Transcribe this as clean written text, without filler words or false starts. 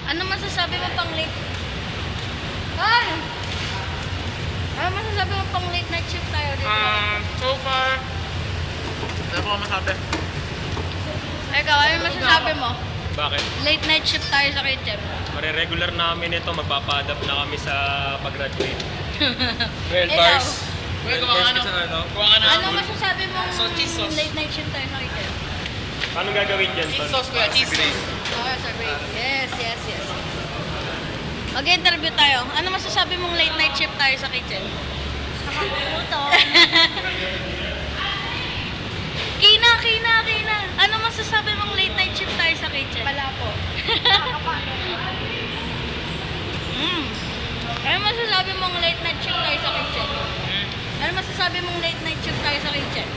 Ano masasabi mo pang late? Ay! Ano masasabi mo pang late night shift tayo dito? So far, ano ko masabi? Ikaw, ano masasabi mo? Bakit? Late night shift tayo sa kitchen. Mariregular namin ito, magpapa-adapt na kami sa pag-graduate. 12 Ikaw. bars. Kuya, 12 gawa ka bars na. sa ano? Gawa ka na. Ano masasabi mong So, cheese sauce. late night shift tayo sa kitchen? Paano gagawin dyan, Cheese Tol? sauce, kuya. Cheese sauce. Oh, sir, great. Yes, yes, yes. Mag-interview tayo. Ano masasabi mong late night shift tayo sa kitchen? Nakakuluto. Kina, Kina, Kina. Ano masasabi mong late night shift tayo sa kitchen? Wala po. Nakakapano. Ano masasabi mong late night shift tayo sa kitchen? Ano masasabi mong late night shift tayo sa kitchen?